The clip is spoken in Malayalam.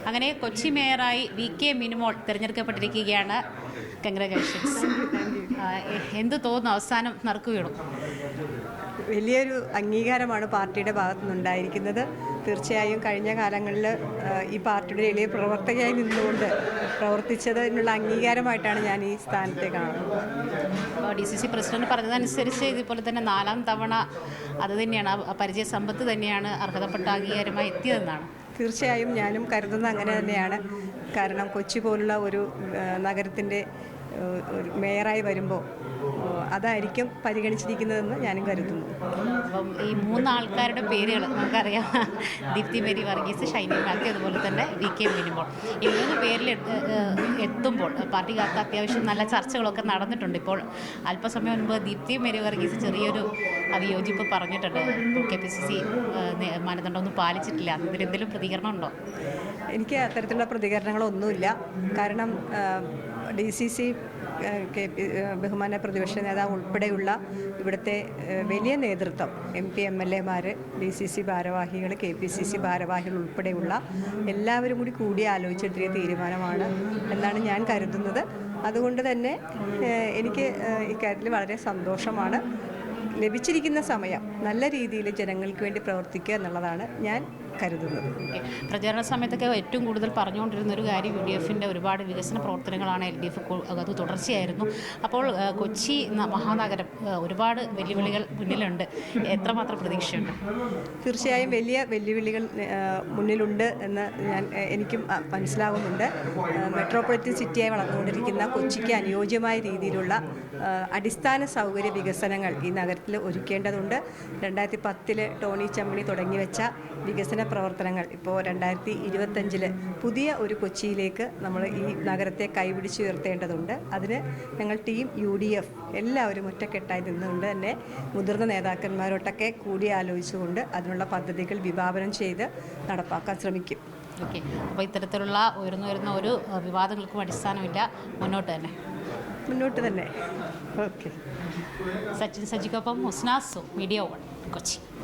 അങ്ങനെ കൊച്ചി മേയറായി VK മിനിമോൾ തിരഞ്ഞെടുക്കപ്പെട്ടിരിക്കുകയാണ്. കൺഗ്രാജുലേഷൻസ്. എന്ത് തോന്നുന്നു, അവസാനം നറുക്ക് വീണു? വലിയൊരു അംഗീകാരമാണ് പാർട്ടിയുടെ ഭാഗത്തു നിന്നുണ്ടായിരിക്കുന്നത്. തീർച്ചയായും കഴിഞ്ഞ കാലങ്ങളിൽ ഈ പാർട്ടിയുടെ എളിയ പ്രവർത്തകയായി നിന്നുകൊണ്ട് പ്രവർത്തിച്ചതിനുള്ള അംഗീകാരമായിട്ടാണ് ഞാൻ ഈ സ്ഥാനത്തെ കാണുന്നത്. അപ്പോൾ DCC പ്രസിഡന്റ് പറഞ്ഞതനുസരിച്ച് ഇതുപോലെ തന്നെ 4ാം തവണ അത് തന്നെയാണ്, പരിചയ സമ്പത്ത് തന്നെയാണ് അർഹതപ്പെട്ട അംഗീകാരമായി എത്തിയതെന്നാണ്. തീർച്ചയായും ഞാനും കരുതുന്നത് അങ്ങനെ തന്നെയാണ്. കാരണം കൊച്ചി പോലുള്ള ഒരു നഗരത്തിൻ്റെ ഒരു മേയറായി വരുമ്പോൾ അതായിരിക്കും പരിഗണിച്ചിരിക്കുന്നതെന്ന് ഞാനും കരുതുന്നു. അപ്പം ഈ 3 ആൾക്കാരുടെ പേരുകൾ നമുക്കറിയാം. ദീപ്തി മേരി വർഗീസ്, ഷൈനി മാത്യു, അതുപോലെ തന്നെ VK മിനിമോൾ. ഈ 3 പേരിൽ എത്തുമ്പോൾ പാർട്ടിക്കകത്ത് അത്യാവശ്യം നല്ല ചർച്ചകളൊക്കെ നടന്നിട്ടുണ്ട്. ഇപ്പോൾ അല്പസമയം മുൻപ് ദീപ്തി മേരി വർഗീസ് ചെറിയൊരു വിയോജിപ്പ് പറഞ്ഞിട്ടുണ്ട്. KPCC മാനദണ്ഡമൊന്നും പാലിച്ചിട്ടില്ല. അതിനെന്തെങ്കിലും പ്രതികരണം ഉണ്ടോ? എനിക്ക് അത്തരത്തിലുള്ള പ്രതികരണങ്ങളൊന്നുമില്ല. കാരണം DCC ബഹുമാന പ്രതിപക്ഷ നേതാവ് ഉൾപ്പെടെയുള്ള ഇവിടുത്തെ വലിയ നേതൃത്വം, MP MLA മാർ, DCC ഭാരവാഹികൾ, KPCC ഭാരവാഹികൾ ഉൾപ്പെടെയുള്ള എല്ലാവരും കൂടി ആലോചിച്ചെടുത്തിയ തീരുമാനമാണ് എന്നാണ് ഞാൻ കരുതുന്നത്. അതുകൊണ്ട് തന്നെ എനിക്ക് ഇക്കാര്യത്തിൽ വളരെ സന്തോഷമാണ്. ലഭിച്ചിരിക്കുന്ന സമയം നല്ല രീതിയിൽ ജനങ്ങൾക്ക് വേണ്ടി പ്രവർത്തിക്കുക എന്നുള്ളതാണ് ഞാൻ കരുതുന്നത്. പ്രചാരണ സമയത്തൊക്കെ ഏറ്റവും കൂടുതൽ പറഞ്ഞുകൊണ്ടിരുന്ന ഒരു കാര്യം UDFൻ്റെ ഒരുപാട് വികസന പ്രവർത്തനങ്ങളാണ്. LDF അത് തുടർച്ചയായിരുന്നു. അപ്പോൾ കൊച്ചി മഹാനഗരം ഒരുപാട് വെല്ലുവിളികൾ മുന്നിലുണ്ട്. എത്രമാത്രം പ്രതീക്ഷയുണ്ട്? തീർച്ചയായും വലിയ വെല്ലുവിളികൾ മുന്നിലുണ്ട് എന്ന് എനിക്കും മനസ്സിലാവുന്നുണ്ട്. മെട്രോപൊളിറ്റൻ സിറ്റിയായി വളർന്നുകൊണ്ടിരിക്കുന്ന കൊച്ചിക്ക് അനുയോജ്യമായ രീതിയിലുള്ള അടിസ്ഥാന സൗകര്യ വികസനങ്ങൾ ഈ നഗരത്തിൽ ഒരുക്കേണ്ടതുണ്ട്. 2010 ടോണി ചമ്മണി തുടങ്ങി വെച്ച വികസന പ്രവർത്തനങ്ങൾ ഇപ്പോൾ 2025 പുതിയ ഒരു കൊച്ചിയിലേക്ക് നമ്മൾ ഈ നഗരത്തെ കൈപിടിച്ചുയർത്തേണ്ടതുണ്ട്. അതിന് ഞങ്ങൾ ടീം UDF എല്ലാവരും ഒറ്റക്കെട്ടായി നിന്നുകൊണ്ട് തന്നെ മുതിർന്ന നേതാക്കന്മാരോട്ടൊക്കെ കൂടിയാലോചിച്ചുകൊണ്ട് അതിനുള്ള പദ്ധതികൾ വിഭാവനം ചെയ്ത് നടപ്പാക്കാൻ ശ്രമിക്കും. ഓക്കെ, അപ്പോൾ ഇത്തരത്തിലുള്ള ഉയർന്നു ഒരു വിവാദങ്ങൾക്കും അടിസ്ഥാനമില്ല, മുന്നോട്ട് തന്നെ. ഓക്കെ. സച്ചിൻ സജിക്കൊപ്പം ഹുസ്നാസു, മീഡിയ 1, കൊച്ചി.